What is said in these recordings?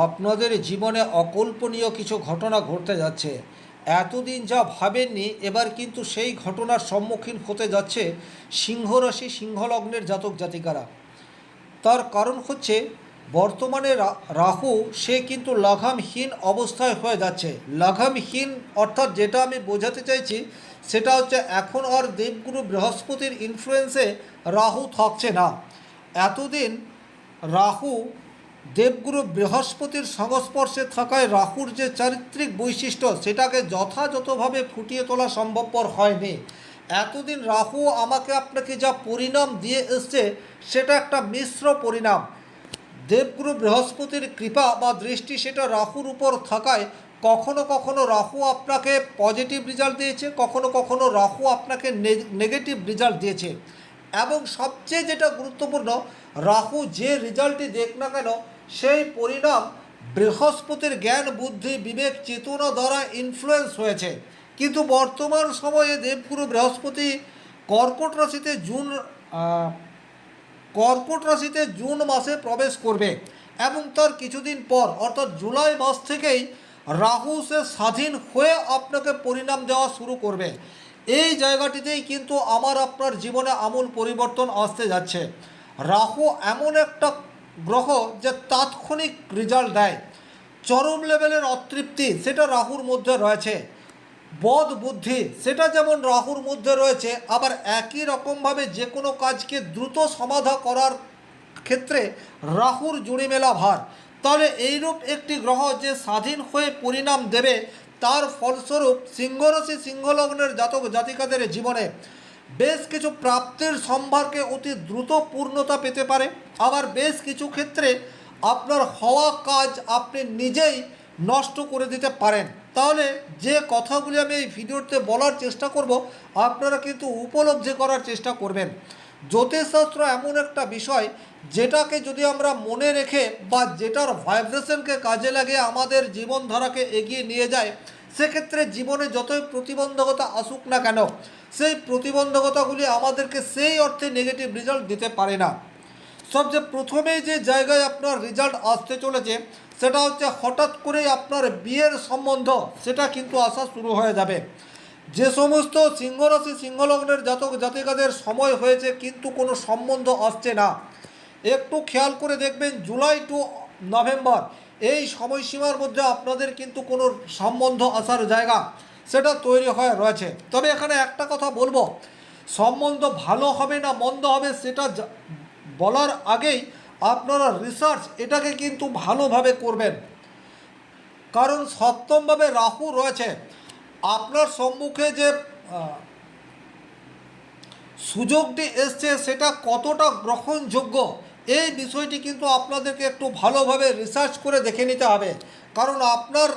আপনাদের জীবনে অকল্পনীয় কিছু ঘটনা ঘটতে যাচ্ছে। এতদিন যা ভাবেননি, এবার কিন্তু সেই ঘটনার সম্মুখীন হতে যাচ্ছে সিংহ রাশি সিংহ লগ্নের জাতক জাতিকারা। তার কারণ হচ্ছে বর্তমানে রাহু সে কিন্তু লাগামহীন অবস্থায় হয়ে যাচ্ছে। লাগামহীন অর্থাৎ যেটা আমি বোঝাতে চাইছি সেটা হচ্ছে এখন আর দেবগুরু বৃহস্পতির ইনফ্লুয়েন্সে রাহু থাকছে না। এতদিন রাহু দেবগুরু বৃহস্পতির সংস্পর্শে থাকায় রাহুর যে চারিত্রিক বৈশিষ্ট্য সেটাকে যথাযথভাবে ফুটিয়ে তোলা সম্ভবপর হয়নি। এতদিন রাহু আমাকে আপনাকে যা পরিণাম দিয়ে এসছে সেটা একটা মিশ্র পরিণাম। দেবগুরু বৃহস্পতির কৃপা বা দৃষ্টি সেটা রাহুর উপর থাকায় কখনো কখনো রাহু আপনাকে পজিটিভ রেজাল্ট দিয়েছে, কখনো কখনো রাহু আপনাকে নেগেটিভ রেজাল্ট দিয়েছে। এবং সবচেয়ে যেটা গুরুত্বপূর্ণ, রাহু যে রেজাল্টই দেখ না কেন সেই পরিণাম বৃহস্পতির জ্ঞান বুদ্ধি বিবেক চেতনা দ্বারা ইনফ্লুয়েন্স হয়েছে। কিন্তু বর্তমান সময়ে দেবগুরু বৃহস্পতি কর্কট রাশিতে কর্কট রাশিতে জুন মাসে প্রবেশ করবে এবং তার কিছুদিন পর অর্থাৎ জুলাই মাস থেকেই রাহু সে স্বাধীন হয়ে আপনাকে পরিণাম দেওয়া শুরু করবে। এই জায়গাটিতেই কিন্তু আমার আপনার জীবনে আমূল পরিবর্তন আসতে যাচ্ছে। রাহু এমন একটা গ্রহ যে তাৎক্ষণিক রেজাল্ট দেয়। চরম লেভেলের অতৃপ্তি সেটা রাহুর মধ্যে রয়েছে। বোধ বুদ্ধি সেটা যেমন রাহুর মধ্যে রয়েছে, আবার একই রকমভাবে যে কোনো কাজকে দ্রুত সমাধা করার ক্ষেত্রে রাহুর জুড়ি মেলা ভার। তাহলে এইরূপ একটি গ্রহ যে স্বাধীন হয়ে পরিণাম দেবে, তার ফলস্বরূপ সিংহরাশি সিংহলগ্নের জাতক জাতিকাদের জীবনে বেশ কিছু প্রাপ্তির সম্ভারকে অতি দ্রুত পূর্ণতা পেতে পারে। আবার বেশ কিছু ক্ষেত্রে আপনার হওয়া কাজ আপনি নিজেই নষ্ট করে দিতে পারেন। তাহলে যে কথাগুলি আমি এই ভিডিওতে বলার চেষ্টা করব, আপনারা কিন্তু উপলব্ধি করার চেষ্টা করবেন। জ্যোতিষশাস্ত্র এমন একটা বিষয় যেটাকে যদি আমরা মনে রেখে বা যেটার ভাইব্রেশনকে কাজে লাগিয়ে আমাদের জীবনধারাকে এগিয়ে নিয়ে যায়, সেক্ষেত্রে জীবনে যতই প্রতিবন্ধকতা আসুক না কেন সেই প্রতিবন্ধকতাগুলি আমাদেরকে সেই অর্থে নেগেটিভ রেজাল্ট দিতে পারে না। সবচেয়ে প্রথমেই যে জায়গায় আপনার রেজাল্ট আসতে চলেছে সেটা হচ্ছে হঠাৎ করেই আপনার বিয়ের সম্বন্ধ সেটা কিন্তু আসা শুরু হয়ে যাবে। যে সমস্ত সিংহরাশি সিংহলগ্নের জাতক জাতিকাদের সময় হয়েছে কিন্তু কোনো সম্বন্ধ আসছে না, একটু খেয়াল করে দেখবেন জুলাই টু নভেম্বর এই সময়সীমার মধ্যে আপনাদের কিন্তু কোনো সম্বন্ধ আসার জায়গা সেটা তৈরি হয়ে রয়েছে। তবে এখানে একটা কথা বলবো, সম্বন্ধ ভালো হবে না মন্দ হবে সেটা বলার আগেই আপনারা রিসার্চ এটাকে কিন্তু ভালোভাবে করবেন। কারণ সপ্তমভাবে রাহু রয়েছে। আপনার সম্মুখে যে সুযোগটি এসছে সেটা কতটা গ্রহণযোগ্য এই বিষয়টি কিন্তু আপনাদেরকে একটু ভালোভাবে রিসার্চ করে দেখে নিতে হবে। কারণ আপনার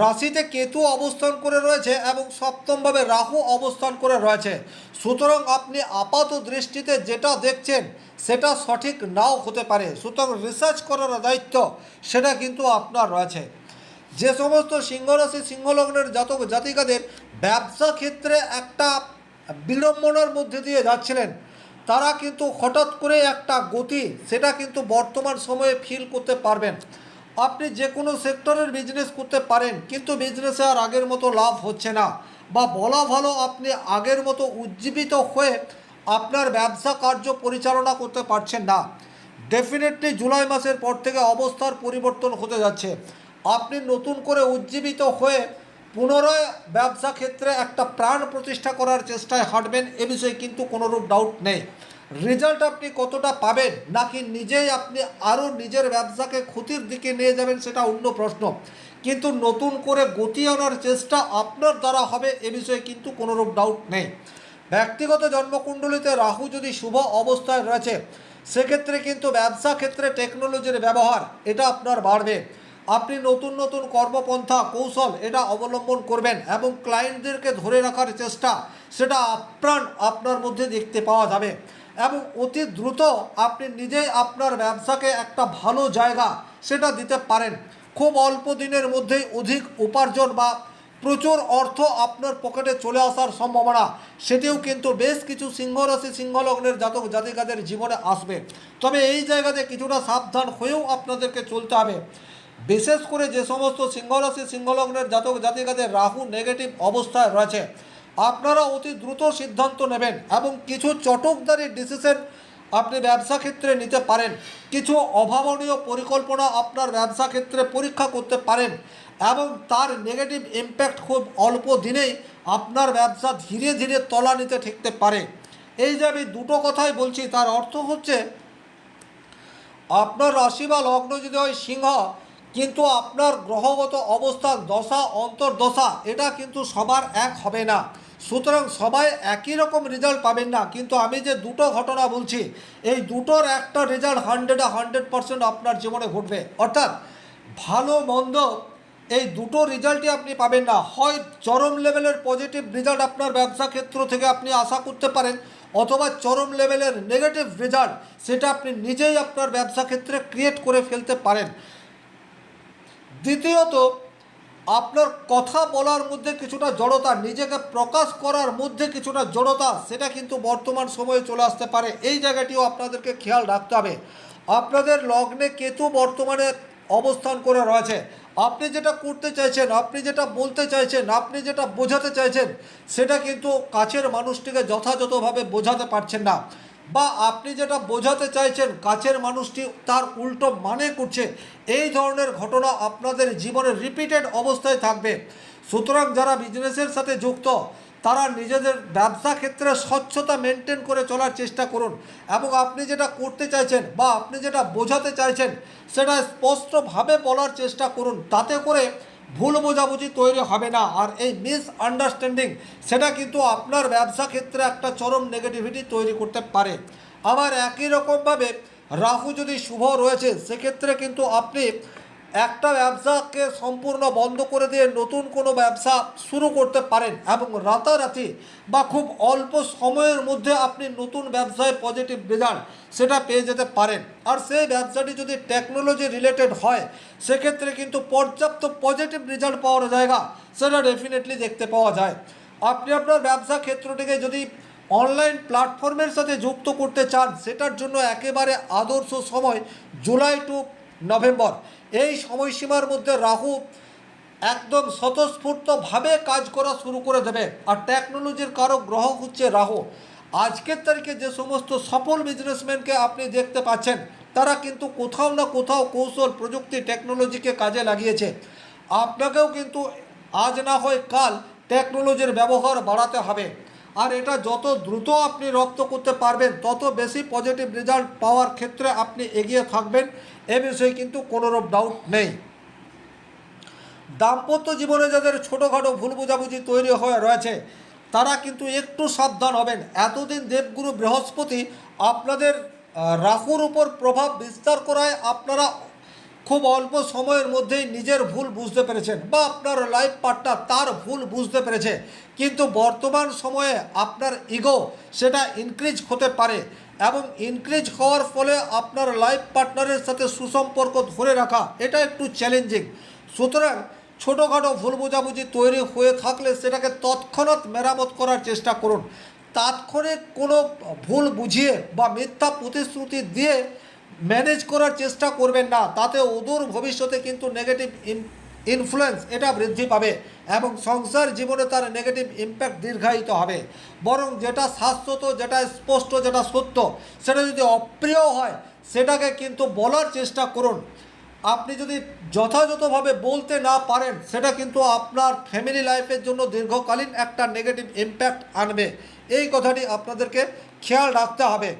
রাশিতে কেতু অবস্থান করে রয়েছে এবং সপ্তমভাবে রাহু অবস্থান করে রয়েছে। সুতরাং আপনি আপাত দৃষ্টিতে যেটা দেখছেন সেটা সঠিক নাও হতে পারে। সুতরাং রিসার্চ করার দায়িত্ব সেটা কিন্তু আপনার রয়েছে। যে সমস্ত সিংহরাশি সিংহলগ্নের জাতক জাতিকাদের ব্যবসা ক্ষেত্রে একটা বিড়ম্বনার মধ্যে দিয়ে যাচ্ছিলেন, তারা কিন্তু হঠাৎ করে একটা গতি সেটা কিন্তু বর্তমান সময়ে ফিল করতে পারবেন। আপনি যে কোনো সেক্টরের বিজনেস করতে পারেন কিন্তু বিজনেসে আর আগের মতো লাভ হচ্ছে না, বা বলা ভালো আপনি আগের মতো উজ্জীবিত হয়ে আপনার ব্যবসা কার্য পরিচালনা করতে পারছেন না। ডেফিনেটলি জুলাই মাসের পর থেকে অবস্থার পরিবর্তন হতে যাচ্ছে। আপনি নতুন করে উজ্জীবিত হয়ে পুনরায় ব্যবসা ক্ষেত্রে একটা প্রাণ প্রতিষ্ঠা করার চেষ্টায় হাঁটবেন, এ বিষয়ে কিন্তু কোনোরূপ ডাউট নেই। রেজাল্ট আপনি কতটা পাবেন নাকি নিজেই আপনি আরও নিজের ব্যবসাকে ক্ষতির দিকে নিয়ে যাবেন সেটা অন্য প্রশ্ন, কিন্তু নতুন করে গতি আনার চেষ্টা আপনার দ্বারা হবে, এ বিষয়ে কিন্তু কোনোরূপ ডাউট নেই। ব্যক্তিগত জন্মকুণ্ডলিতে রাহু যদি শুভ অবস্থায় রয়েছে সেক্ষেত্রে কিন্তু ব্যবসা ক্ষেত্রে টেকনোলজির ব্যবহার এটা আপনার বাড়বে। আপনি নতুন নতুন কর্মপন্থা কৌশল এটা অবলম্বন করবেন এবং ক্লায়েন্টদেরকে ধরে রাখার চেষ্টা সেটা আপ্রাণ আপনার মধ্যে দেখতে পাওয়া যাবে এবং অতি দ্রুত আপনি নিজেই আপনার ব্যবসাকে একটা ভালো জায়গা সেটা দিতে পারেন। খুব অল্প দিনের মধ্যেই অধিক উপার্জন বা প্রচুর অর্থ আপনার পকেটে চলে আসার সম্ভাবনা সেটিও কিন্তু বেশ কিছু সিংহরাশি সিংহলগ্নের জাতক জাতিকাদের জীবনে আসবে। তবে এই জায়গাতে কিছুটা সাবধান হয়েও আপনাদেরকে চলতে হবে। বিশেষ করে যে সমস্ত সিংহরাশি সিংহলগ্নের জাতক জাতিকাদের রাহু নেগেটিভ অবস্থায় রয়েছে, আপনারা অতি দ্রুত সিদ্ধান্ত নেবেন এবং কিছু চটকদারি ডিসিশন আপনি ব্যবসা ক্ষেত্রে নিতে পারেন। কিছু অভাবনীয় পরিকল্পনা আপনার ব্যবসা ক্ষেত্রে পরীক্ষা করতে পারেন এবং তার নেগেটিভ ইম্প্যাক্ট খুব অল্প দিনেই আপনার ব্যবসা ধীরে ধীরে তলানিতে ঠেকতে পারে। এই যে আমি দুটো কথাই বলছি, তার অর্থ হচ্ছে আপনার রাশি বা লগ্ন যদি হয় সিংহ, কিন্তু আপনার গ্রহগত অবস্থান দশা অন্তর্দশা এটা কিন্তু সবার এক হবে না। সুতরাং সবাই একই রকম রেজাল্ট পাবেন না। কিন্তু আমি যে দুটো ঘটনা বলছি, এই দুটোর একটা রেজাল্ট 100% আপনার জীবনে ঘটবে। অর্থাৎ ভালো মন্দ এই দুটো রেজাল্টই আপনি পাবেন না। হয় চরম লেভেলের পজিটিভ রেজাল্ট আপনার ব্যবসা ক্ষেত্র থেকে আপনি আশা করতে পারেন, অথবা চরম লেভেলের নেগেটিভ রেজাল্ট সেটা আপনি নিজেই আপনার ব্যবসা ক্ষেত্রে ক্রিয়েট করে ফেলতে পারেন। দ্বিতীয়ত, আপনার কথা বলার মধ্যে কিছুটা জড়তা, নিজেকে প্রকাশ করার মধ্যে কিছুটা জড়তা, সেটা কিন্তু বর্তমান সময়ে চলে আসতে পারে। এই জায়গাটিও আপনাদেরকে খেয়াল রাখতে হবে। আপনাদের লগ্নে কেতু বর্তমানে অবস্থান করে রয়েছে। আপনি যেটা করতে চাইছেন, আপনি যেটা বলতে চাইছেন, আপনি যেটা বোঝাতে চাইছেন, সেটা কিন্তু কাছের মানুষটিকে যথাযথভাবে বোঝাতে পারছেন না, বা আপনি যেটা বোঝাতে চাইছেন কাছের মানুষটি তার উল্টো মানে করছে। এই ধরনের ঘটনা আপনাদের জীবনে রিপিটেড অবস্থায় থাকবে। সুতরাং যারা বিজনেসের সাথে যুক্ত, তারা নিজেদের ব্যবসা ক্ষেত্রে স্বচ্ছতা মেনটেন করে চলার চেষ্টা করুন এবং আপনি যেটা করতে চাইছেন বা আপনি যেটা বোঝাতে চাইছেন সেটা স্পষ্টভাবে বলার চেষ্টা করুন। তাতে করে ভুল বোঝাবুঝি তৈরি হবে না। আর এই মিস আন্ডারস্ট্যান্ডিং সেটা কিন্তু আপনার ব্যবসা ক্ষেত্রে একটা চরম নেগেটিভিটি তৈরি করতে পারে। আবার একই রকমভাবে রাহু যদি শুভ রয়েছে, সেক্ষেত্রে কিন্তু আপনি একটা ব্যবসাকে সম্পূর্ণ বন্ধ করে দিয়ে নতুন কোনো ব্যবসা শুরু করতে পারেন এবং রাতারাতি বা খুব অল্প সময়ের মধ্যে আপনি নতুন ব্যবসায় পজিটিভ রেজাল্ট সেটা পেয়ে যেতে পারেন। আর সেই ব্যবসাটি যদি টেকনোলজি রিলেটেড হয়, সেক্ষেত্রে কিন্তু পর্যাপ্ত পজিটিভ রেজাল্ট পাওয়ার জায়গা সেটা ডেফিনেটলি দেখতে পাওয়া যায়। আপনি আপনার ব্যবসা ক্ষেত্রটিকে যদি অনলাইন প্ল্যাটফর্মের সাথে যুক্ত করতে চান, সেটার জন্য একেবারে আদর্শ সময় জুলাই টু নভেম্বর। এই সময়সীমার মধ্যে রাহু একদম স্বতঃস্ফূর্তভাবে কাজ করা শুরু করে দেবে। আর টেকনোলজির কারক গ্রহ হচ্ছে রাহু। আজকের তারিখে যে সমস্ত সফল বিজনেসম্যানকে আপনি দেখতে পাচ্ছেন, তারা কিন্তু কোথাও না কোথাও কৌশল, প্রযুক্তি, টেকনোলজিকে কাজে লাগিয়েছে। আপনাকেও কিন্তু আজ না হয় কাল টেকনোলজির ব্যবহার বাড়াতে হবে। আর এটা যত দ্রুত আপনি রপ্ত করতে পারবেন, তত বেশি পজিটিভ রেজাল্ট পাওয়ার ক্ষেত্রে আপনি এগিয়ে থাকবেন। এ বিষয়ে কিন্তু কোনোরূপ ডাউট নেই। দাম্পত্য জীবনে যাদের ছোটোখাটো ভুল বোঝাবুঝি তৈরি হয়ে রয়েছে, তারা কিন্তু একটু সাবধান হবেন। এতদিন দেবগুরু বৃহস্পতি আপনাদের রাহুর উপর প্রভাব বিস্তার করায় আপনারা খুব অল্প সময়ের মধ্যেই নিজের ভুল বুঝতে পেরেছেন, বা আপনার লাইফ পার্টনার তার ভুল বুঝতে পেরেছে। কিন্তু বর্তমান সময়ে আপনার ইগো সেটা ইনক্রিজ হতে পারে এবং ইনক্রিজ হওয়ার ফলে আপনার লাইফ পার্টনারের সাথে সুসম্পর্ক ধরে রাখা এটা একটু চ্যালেঞ্জিং। সুতরাং ছোটোখাটো ভুল বোঝাবুঝি তৈরি হয়ে থাকলে সেটাকে তৎক্ষণাৎ মেরামত করার চেষ্টা করুন। তাৎক্ষণিক কোনো ভুল বুঝিয়ে বা মিথ্যা প্রতিশ্রুতি দিয়ে ম্যানেজ করার চেষ্টা করবেন না। তাতে অদূর ভবিষ্যতে কিন্তু নেগেটিভ ইনফ্লুয়েন্স এটা বৃদ্ধি পাবে এবং সংসার জীবনে তার নেগেটিভ ইম্প্যাক্ট দীর্ঘায়িত হবে। বরং যেটা শাশ্বত, যেটা স্পষ্ট, যেটা সত্য, সেটা যদি অপ্রিয় হয় সেটাকে কিন্তু বলার চেষ্টা করুন। আপনি যদি যথাযথভাবে বলতে না পারেন, সেটা কিন্তু আপনার ফ্যামিলি লাইফের জন্য দীর্ঘকালীন একটা নেগেটিভ ইম্প্যাক্ট আনবে। এই কথাটি আপনাদেরকে খেয়াল রাখতে হবে।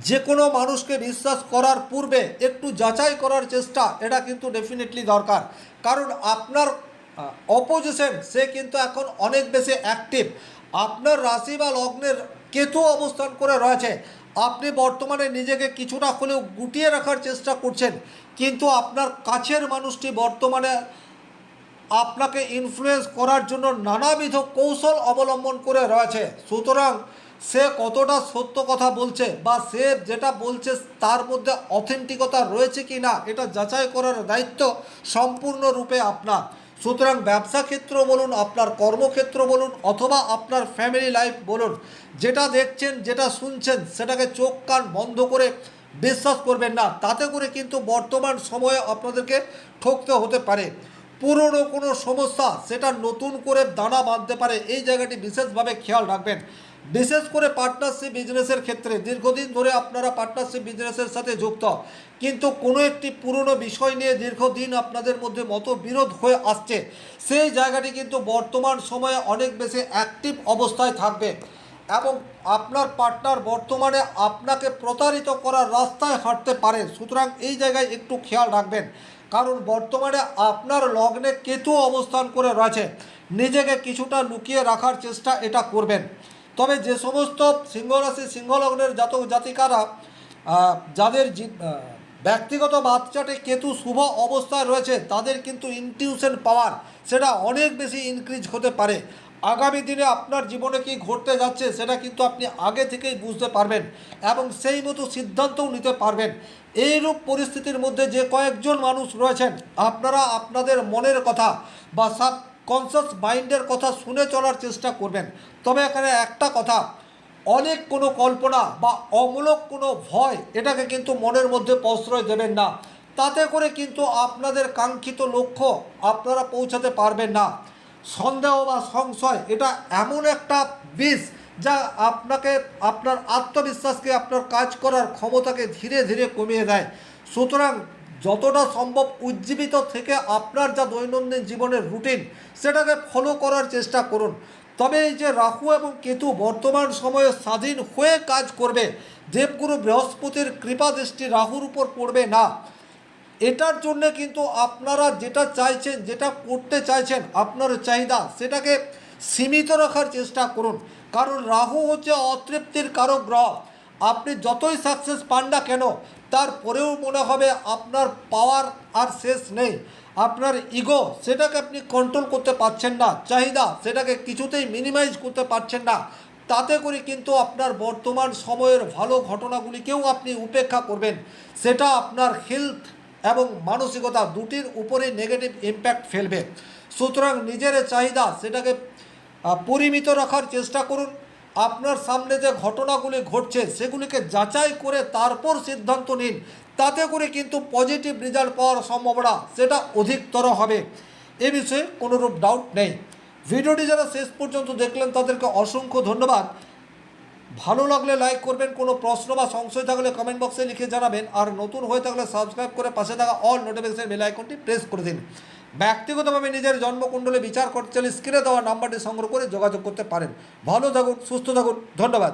যে কোনো মানুষকে বিশ্বাস করার পূর্বে একটু যাচাই করার চেষ্টা এটা কিন্তু ডেফিনেটলি দরকার। কারণ আপনার অপোজিশন সে কিন্তু এখন অনেক বেশি অ্যাক্টিভ। আপনার রাশি বা লগ্নের কেতু অবস্থান করে রয়েছে। আপনি বর্তমানে নিজেকে কিছুটা হলেও গুটিয়ে রাখার চেষ্টা করছেন, কিন্তু আপনার কাছের মানুষটি বর্তমানে আপনাকে ইনফ্লুয়েন্স করার জন্য নানাবিধ কৌশল অবলম্বন করে রয়েছে। সুতরাং সে কতটা সত্য কথা বলছে বা সে যেটা বলছে তার মধ্যে অথেন্টিকতা রয়েছে কি না, এটা যাচাই করার দায়িত্ব সম্পূর্ণরূপে আপনার। সুতরাং ব্যবসা ক্ষেত্র বলুন, আপনার কর্মক্ষেত্র বলুন, অথবা আপনার ফ্যামিলি লাইফ বলুন, যেটা দেখছেন, যেটা শুনছেন, সেটাকে চোখ কান বন্ধ করে বিশ্বাস করবেন না, তাতে করে কিন্তু বর্তমান সময়ে আপনাদেরকে ঠকতে হতে পারে। পুরনো কোনো সমস্যা সেটা নতুন করে দানা বাঁধতে পারে, এই জায়গাটি বিশেষভাবে খেয়াল রাখবেন। বিশেষ করে পার্টনারশিপ বিজনেসের ক্ষেত্রে দীর্ঘদিন ধরে আপনারা পার্টনারশিপ বিজনেসের সাথে যুক্ত, কিন্তু কোনো একটি পুরনো বিষয় নিয়ে দীর্ঘদিন আপনাদের মধ্যে মতবিরোধ হয়ে আসছে, সেই জায়গাটি কিন্তু বর্তমান সময়ে অনেক বেশি অ্যাক্টিভ অবস্থায় থাকবে এবং আপনার পার্টনার বর্তমানে আপনাকে প্রতারিত করার রাস্তায় হাঁটতে পারে। সুতরাং এই জায়গায় একটু খেয়াল রাখবেন, কারণ বর্তমানে আপনার লগ্নে কেতু অবস্থান করে রয়েছে, নিজেকে কিছুটা লুকিয়ে রাখার চেষ্টা এটা করবেন। তবে যে সমস্ত সিংহরাশি সিংহলগ্নের জাতক জাতিকারা যাদের ব্যক্তিগত বাচ্চাটে কেতু শুভ অবস্থায় রয়েছে, তাদের কিন্তু ইনটিউশন পাওয়ার সেটা অনেক বেশি ইনক্রিজ হতে পারে। আগামী দিনে আপনার জীবনে কি ঘটতে যাচ্ছে সেটা কিন্তু আপনি আগে থেকেই বুঝতে পারবেন এবং সেই মতো সিদ্ধান্তও নিতে পারবেন। এইরূপ পরিস্থিতির মধ্যে যে কয়েকজন মানুষ রয়েছেন, আপনারা আপনাদের মনের কথা বা সাবকনসিয়াস মাইন্ডের কথা শুনে চলার চেষ্টা করবেন। তবে এখানে একটা কথা, অনেক কোনো কল্পনা বা অমূলক কোনো ভয় এটাকে কিন্তু মনের মধ্যে প্রশ্রয় দেবেন না, তাতে করে কিন্তু আপনাদের কাঙ্ক্ষিত লক্ষ্য আপনারা পৌঁছাতে পারবেন না। সন্দেহ বা সংশয় এটা এমন একটা বিষ যা আপনাকে আপনার আত্মবিশ্বাসকে আপনার কাজ করার ক্ষমতাকে ধীরে ধীরে কমিয়ে দেয়। সুতরাং যতটা সম্ভব উজ্জীবিত থেকে আপনার যা দৈনন্দিন জীবনের রুটিন সেটাকে ফলো করার চেষ্টা করুন। তবে এই যে রাহু এবং কেতু বর্তমান সময়ে স্বাধীন হয়ে কাজ করবে, দেবগুরু বৃহস্পতির কৃপা দৃষ্টি রাহুর উপর পড়বে না, এটার জন্য কিন্তু আপনারা যেটা চাইছেন, যেটা করতে চাইছেন, আপনার চাহিদা সেটাকে সীমিত রাখার চেষ্টা করুন। কারণ রাহু হচ্ছে অতৃপ্তির কারক গ্রহ। আপনি যতই সাকসেস পান না কেন, তারপরেও মনে হবে আপনার পাওয়ার আর শেষ নেই। আপনার ইগো সেটাকে আপনি কন্ট্রোল করতে পারছেন না, চাহিদা সেটাকে কিছুতেই মিনিমাইজ করতে পারছেন না। তাতে করে কিন্তু আপনার বর্তমান সময়ের ভালো ঘটনাগুলিকেও আপনি উপেক্ষা করবেন, সেটা আপনার হেলথ এবং মানসিকতা দুটির উপরে নেগেটিভ ইম্প্যাক্ট ফেলবে। সুতরাং নিজের চাহিদা সেটাকে পরিমিত রাখার চেষ্টা করুন। আপনার সামনে যে ঘটনাগুলি ঘটছে সেগুলিকে যাচাই করে তারপর সিদ্ধান্ত নিন, তাতে করে কিন্তু পজিটিভ রেজাল্ট পাওয়ার সম্ভাবনা সেটা অধিকতর হবে, এ বিষয়ে কোনোরূপ ডাউট নেই। ভিডিওটি যারা শেষ পর্যন্ত দেখলেন তাদেরকে অসংখ্য ধন্যবাদ। ভালো লাগলে লাইক করবেন, কোনো প্রশ্ন বা সংশয় থাকলে কমেন্ট বক্সে লিখে জানাবেন, আর নতুন হয়ে থাকলে সাবস্ক্রাইব করে পাশে থাকা অল নোটিফিকেশন বেল আইকনটি প্রেস করে দিন। ব্যক্তিগতভাবে নিজের জন্মকুণ্ডলে বিচার করতে চাইলে স্ক্রিনে দেওয়া নাম্বারটি সংগ্রহ করে যোগাযোগ করতে পারেন। ভালো থাকুন, সুস্থ থাকুন, ধন্যবাদ।